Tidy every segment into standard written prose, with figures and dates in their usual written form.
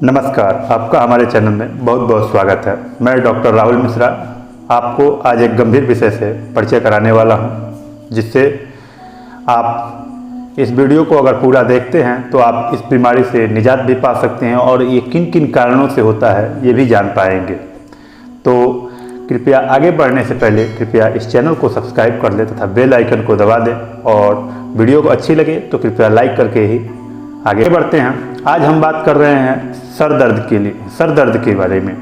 नमस्कार, आपका हमारे चैनल में बहुत बहुत स्वागत है। मैं डॉक्टर राहुल मिश्रा आपको आज एक गंभीर विषय से परिचय कराने वाला हूं, जिससे आप इस वीडियो को अगर पूरा देखते हैं तो आप इस बीमारी से निजात भी पा सकते हैं और ये किन किन कारणों से होता है ये भी जान पाएंगे। तो कृपया आगे बढ़ने से पहले कृपया इस चैनल को सब्सक्राइब कर लें तथा बेल आइकन को दबा दें, और वीडियो को अच्छी लगे तो कृपया लाइक करके ही आगे बढ़ते हैं। आज हम बात कर रहे हैं सर दर्द के बारे में,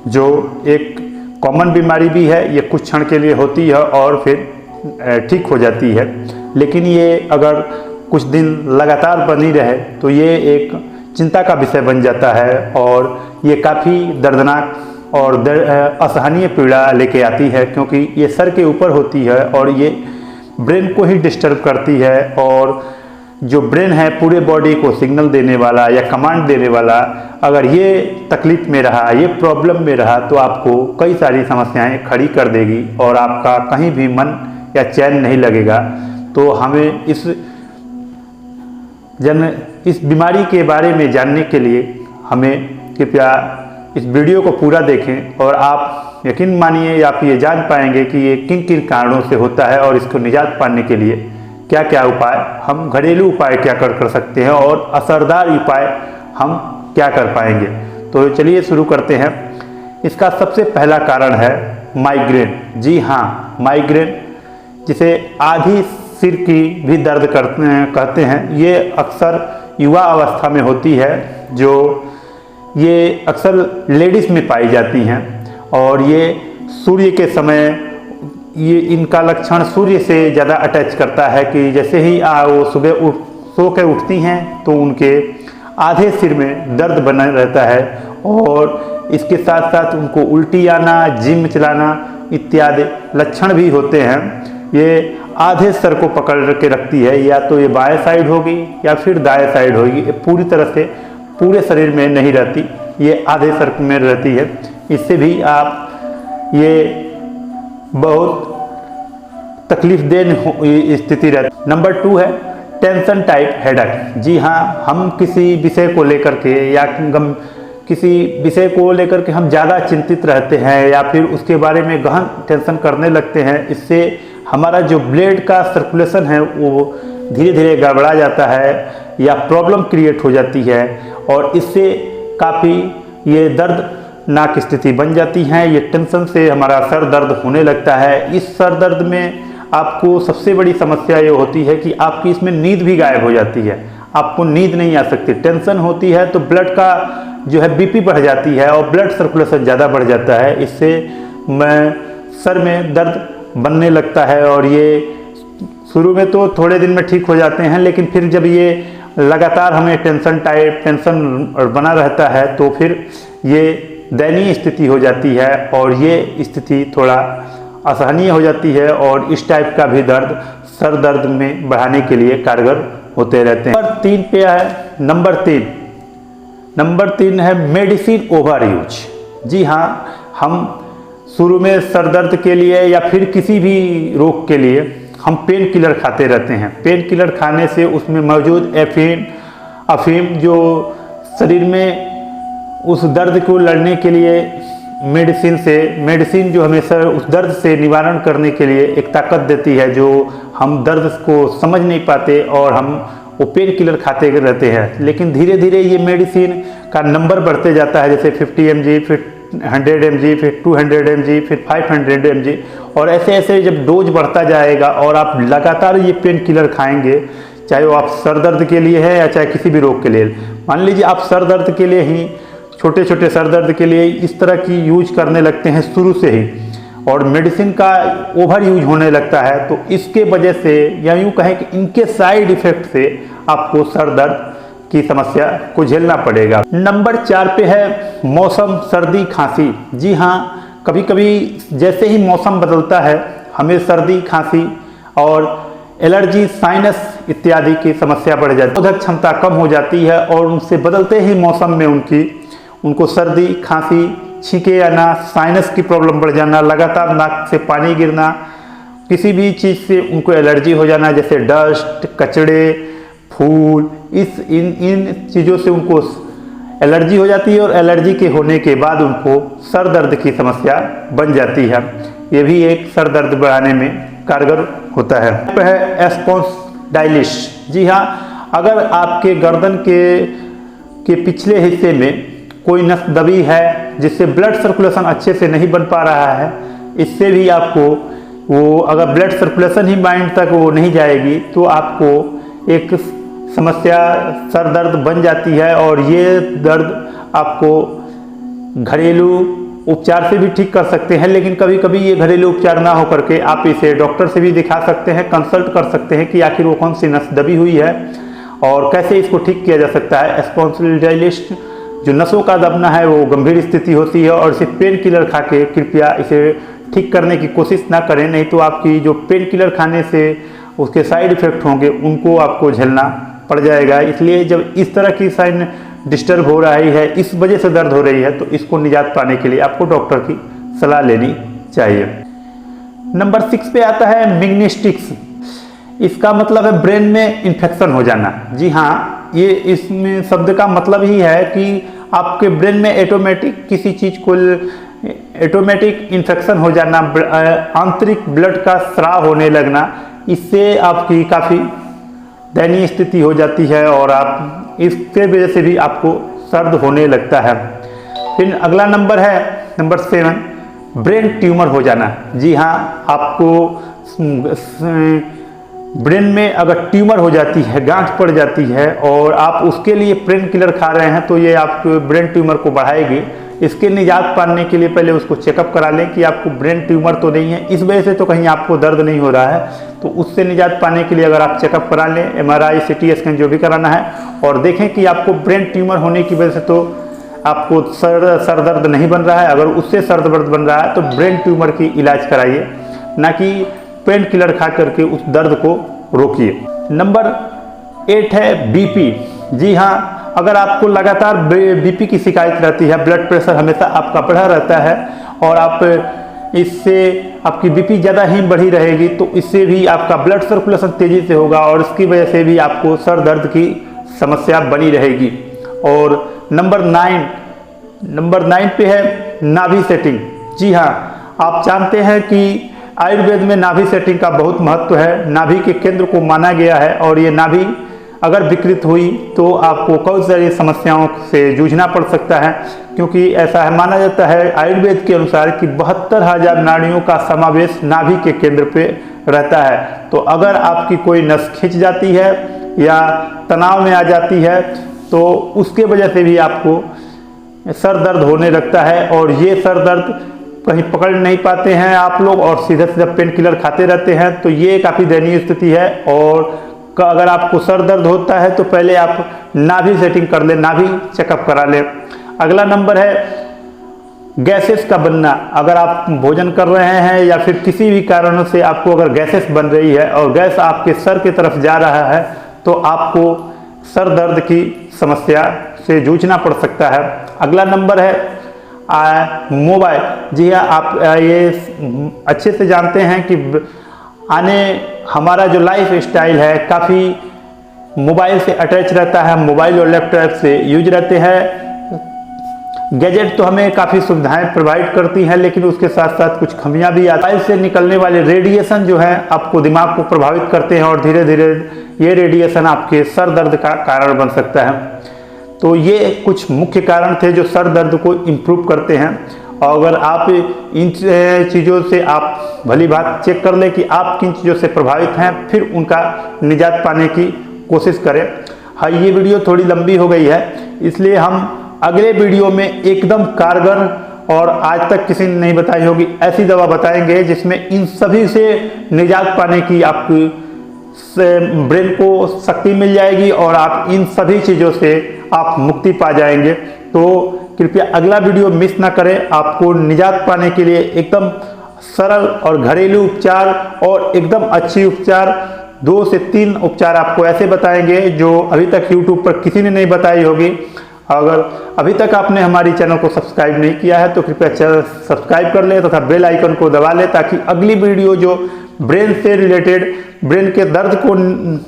जो एक कॉमन बीमारी भी है। ये कुछ क्षण के लिए होती है और फिर ठीक हो जाती है, लेकिन ये अगर कुछ दिन लगातार बनी रहे तो ये एक चिंता का विषय बन जाता है और ये काफ़ी दर्दनाक और असहनीय पीड़ा लेके आती है, क्योंकि ये सर के ऊपर होती है और ये ब्रेन को ही डिस्टर्ब करती है। और जो ब्रेन है पूरे बॉडी को सिग्नल देने वाला या कमांड देने वाला, अगर ये तकलीफ में रहा, ये प्रॉब्लम में रहा तो आपको कई सारी समस्याएं खड़ी कर देगी और आपका कहीं भी मन या चैन नहीं लगेगा। तो हमें इस बीमारी के बारे में जानने के लिए हमें कृपया इस वीडियो को पूरा देखें, और आप यकीन मानिए आप ये जान पाएंगे कि ये किन किन कारणों से होता है और इसको निजात पाने के लिए क्या क्या उपाय, हम घरेलू उपाय क्या कर सकते हैं और असरदार उपाय हम क्या कर पाएंगे। तो चलिए शुरू करते हैं। इसका सबसे पहला कारण है माइग्रेन। जी हाँ, माइग्रेन, जिसे आधी सिर की भी दर्द कहते हैं। ये अक्सर युवा अवस्था में होती है, जो ये अक्सर लेडीज़ में पाई जाती हैं, और ये सूर्य के समय ये इनका लक्षण सूर्य से ज़्यादा अटैच करता है कि जैसे ही वो सुबह सो के उठती हैं तो उनके आधे सिर में दर्द बना रहता है, और इसके साथ साथ उनको उल्टी आना, जिम चलाना इत्यादि लक्षण भी होते हैं। ये आधे सर को पकड़ के रखती है, या तो ये बाएं साइड होगी या फिर दाएं साइड होगी। ये पूरी तरह से पूरे शरीर में नहीं रहती, ये आधे सर में रहती है। इससे भी आप ये बहुत तकलीफ देह स्थिति रहती। नंबर 2 है टेंशन टाइप हेडेक। जी हाँ, हम किसी विषय को लेकर के या किसी विषय को लेकर के हम ज़्यादा चिंतित रहते हैं या फिर उसके बारे में गहन टेंशन करने लगते हैं। इससे हमारा जो ब्लड का सर्कुलेशन है वो धीरे धीरे गड़बड़ा जाता है या प्रॉब्लम क्रिएट हो जाती है, और इससे काफ़ी ये दर्दनाक स्थिति बन जाती है। ये टेंशन से हमारा सर दर्द होने लगता है। इस सर दर्द में आपको सबसे बड़ी समस्या ये होती है कि आपकी इसमें नींद भी गायब हो जाती है, आपको नींद नहीं आ सकती। टेंशन होती है तो ब्लड का जो है बीपी बढ़ जाती है और ब्लड सर्कुलेशन ज़्यादा बढ़ जाता है। इससे सर में दर्द बनने लगता है, और ये शुरू में तो थोड़े दिन में ठीक हो जाते हैं, लेकिन फिर जब ये लगातार हमें टेंशन बना रहता है तो फिर ये दयनीय स्थिति हो जाती है, और ये स्थिति थोड़ा असहनीय हो जाती है, और इस टाइप का भी दर्द सर दर्द में बढ़ाने के लिए कारगर होते रहते हैं। नंबर तीन है मेडिसिन ओवर यूज। जी हाँ, हम शुरू में सर दर्द के लिए या फिर किसी भी रोग के लिए हम पेन किलर खाते रहते हैं। पेन किलर खाने से उसमें मौजूद अफीम जो शरीर में उस दर्द को लड़ने के लिए मेडिसिन जो हमें उस दर्द से निवारण करने के लिए एक ताकत देती है, जो हम दर्द को समझ नहीं पाते और हम वो पेन किलर खाते रहते हैं। लेकिन धीरे धीरे ये मेडिसिन का नंबर बढ़ते जाता है, जैसे 50 mg, फिर 100 mg, फिर 200 mg, फिर 500 mg, और ऐसे ऐसे जब डोज बढ़ता जाएगा और आप लगातार ये पेन किलर खाएंगे, चाहे वो आप सर दर्द के लिए है या चाहे किसी भी रोग के लिए। मान लीजिए आप सर दर्द के लिए ही, छोटे छोटे सर दर्द के लिए इस तरह की यूज करने लगते हैं शुरू से ही, और मेडिसिन का ओवर यूज होने लगता है, तो इसके वजह से या यूँ कहें कि इनके साइड इफेक्ट से आपको सर दर्द की समस्या को झेलना पड़ेगा। नंबर 4 पे है मौसम, सर्दी, खांसी। जी हाँ, कभी कभी जैसे ही मौसम बदलता है हमें सर्दी, खांसी और एलर्जी, साइनस इत्यादि की समस्या बढ़ जाती है। प्रतिरोधक क्षमता कम हो जाती है, और उनसे बदलते ही मौसम में उनको सर्दी, खांसी, छींके आना, साइनस की प्रॉब्लम बढ़ जाना, लगातार नाक से पानी गिरना, किसी भी चीज़ से उनको एलर्जी हो जाना, जैसे डस्ट, कचड़े, फूल, इन चीज़ों से उनको एलर्जी हो जाती है और एलर्जी के होने के बाद उनको सर दर्द की समस्या बन जाती है। ये भी एक सर दर्द बढ़ाने में कारगर होता है। एस्पॉन्डाइलिस, जी हाँ, अगर आपके गर्दन के पिछले हिस्से में कोई नस दबी है जिससे ब्लड सर्कुलेशन अच्छे से नहीं बन पा रहा है, इससे भी आपको वो अगर ब्लड सर्कुलेशन ही माइंड तक वो नहीं जाएगी तो आपको एक समस्या सर दर्द बन जाती है। और ये दर्द आपको घरेलू उपचार से भी ठीक कर सकते हैं, लेकिन कभी कभी ये घरेलू उपचार ना हो करके आप इसे डॉक्टर से भी दिखा सकते हैं, कंसल्ट कर सकते हैं कि आखिर वो कौन सी नस दबी हुई है और कैसे इसको ठीक किया जा सकता है। एस्पॉन्डाइलिस जो नसों का दबना है वो गंभीर स्थिति होती है और इसे पेन किलर खा के कृपया इसे ठीक करने की कोशिश ना करें, नहीं तो आपकी जो पेन किलर खाने से उसके साइड इफेक्ट होंगे उनको आपको झेलना पड़ जाएगा। इसलिए जब इस तरह की साइन डिस्टर्ब हो रही है, इस वजह से दर्द हो रही है, तो इसको निजात पाने के लिए आपको डॉक्टर की सलाह लेनी चाहिए। नंबर 6 पे आता है मेनिंजाइटिस। इसका मतलब है ब्रेन में इन्फेक्शन हो जाना। जी हाँ, ये इसमें शब्द का मतलब ही है कि आपके ब्रेन में ऑटोमेटिक किसी चीज़ को ऑटोमेटिक इन्फेक्शन हो जाना, आंतरिक ब्लड का स्राव होने लगना, इससे आपकी काफ़ी दयनीय स्थिति हो जाती है और आप इसके वजह से भी आपको सर्द होने लगता है। फिर अगला नंबर है नंबर 7, ब्रेन ट्यूमर हो जाना। जी हाँ, आपको ब्रेन में अगर ट्यूमर हो जाती है, गांठ पड़ जाती है और आप उसके लिए पेन किलर खा रहे हैं तो ये आपके ब्रेन ट्यूमर को बढ़ाएगी। इसके निजात पाने के लिए पहले उसको चेकअप करा लें कि आपको ब्रेन ट्यूमर तो नहीं है, इस वजह से तो कहीं आपको दर्द नहीं हो रहा है, तो उससे निजात पाने के लिए अगर आप चेकअप करा लें, MRI CT स्कैन जो भी कराना है, और देखें कि आपको ब्रेन ट्यूमर होने की वजह से तो आपको सर दर्द नहीं बन रहा है, अगर उससे सर दर्द बन रहा है तो ब्रेन ट्यूमर की इलाज कराइए, ना कि पेन किलर खा करके उस दर्द को रोकिए। नंबर 8 है BP। जी हाँ, अगर आपको लगातार BP की शिकायत रहती है, ब्लड प्रेशर हमेशा आपका बढ़ा रहता है और आप इससे आपकी BP ज़्यादा ही बढ़ी रहेगी, तो इससे भी आपका ब्लड सर्कुलेशन तेज़ी से होगा और इसकी वजह से भी आपको सर दर्द की समस्या बनी रहेगी। और नंबर 9 पे है नाभि सेटिंग। जी हाँ, आप जानते हैं कि आयुर्वेद में नाभि सेटिंग का बहुत महत्व है, नाभि के केंद्र को माना गया है और ये नाभि अगर विकृत हुई तो आपको कई सारी समस्याओं से जूझना पड़ सकता है, क्योंकि ऐसा है माना जाता है आयुर्वेद के अनुसार कि 72,000 नाड़ियों का समावेश नाभि के केंद्र पे रहता है। तो अगर आपकी कोई नस खिंच जाती है या तनाव में आ जाती है तो उसके वजह से भी आपको सर दर्द होने लगता है और ये सर दर्द कहीं पकड़ नहीं पाते हैं आप लोग और सीधा सीधा पेन किलर खाते रहते हैं, तो ये काफ़ी दयनीय स्थिति है। और अगर आपको सर दर्द होता है तो पहले आप नाभि सेटिंग कर लें, नाभि चेकअप करा लें। अगला नंबर है गैसेस का बनना। अगर आप भोजन कर रहे हैं या फिर किसी भी कारणों से आपको अगर गैसेस बन रही है और गैस आपके सर की तरफ जा रहा है तो आपको सर दर्द की समस्या से जूझना पड़ सकता है। अगला नंबर है मोबाइल। जी हाँ, आप ये अच्छे से जानते हैं कि हमारा जो लाइफ स्टाइल है काफ़ी मोबाइल से अटैच रहता है, मोबाइल और लैपटॉप से यूज रहते हैं। गैजेट तो हमें काफ़ी सुविधाएं प्रोवाइड करती हैं, लेकिन उसके साथ साथ कुछ खामियां भी आती हैं। मोबाइल से निकलने वाले रेडिएशन जो है आपको दिमाग को प्रभावित करते हैं और धीरे धीरे ये रेडिएशन आपके सर दर्द का कारण बन सकता है। तो ये कुछ मुख्य कारण थे जो सर दर्द को इम्प्रूव करते हैं। और अगर आप इन चीज़ों से आप भली बात चेक कर लें कि आप किन चीज़ों से प्रभावित हैं, फिर उनका निजात पाने की कोशिश करें। हाँ, ये वीडियो थोड़ी लंबी हो गई है, इसलिए हम अगले वीडियो में एकदम कारगर और आज तक किसी ने नहीं बताई होगी ऐसी दवा बताएंगे जिसमें इन सभी से निजात पाने की आपकी ब्रेन को शक्ति मिल जाएगी और आप इन सभी चीज़ों से आप मुक्ति पा जाएंगे। तो कृपया अगला वीडियो मिस ना करें। आपको निजात पाने के लिए एकदम सरल और घरेलू उपचार और एकदम अच्छी उपचार 2 से 3 उपचार आपको ऐसे बताएंगे जो अभी तक YouTube पर किसी ने नहीं बताई होगी। अगर अभी तक आपने हमारी चैनल को सब्सक्राइब नहीं किया है तो कृपया चैनल सब्सक्राइब कर लें तथा बेल आइकन को दबा लें, ताकि अगली वीडियो जो ब्रेन से रिलेटेड, ब्रेन के दर्द को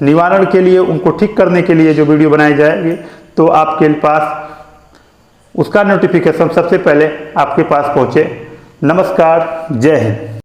निवारण के लिए, उनको ठीक करने के लिए जो वीडियो बनाई जाएगी तो आपके पास उसका नोटिफिकेशन सबसे पहले आपके पास पहुँचे। नमस्कार, जय हिंद।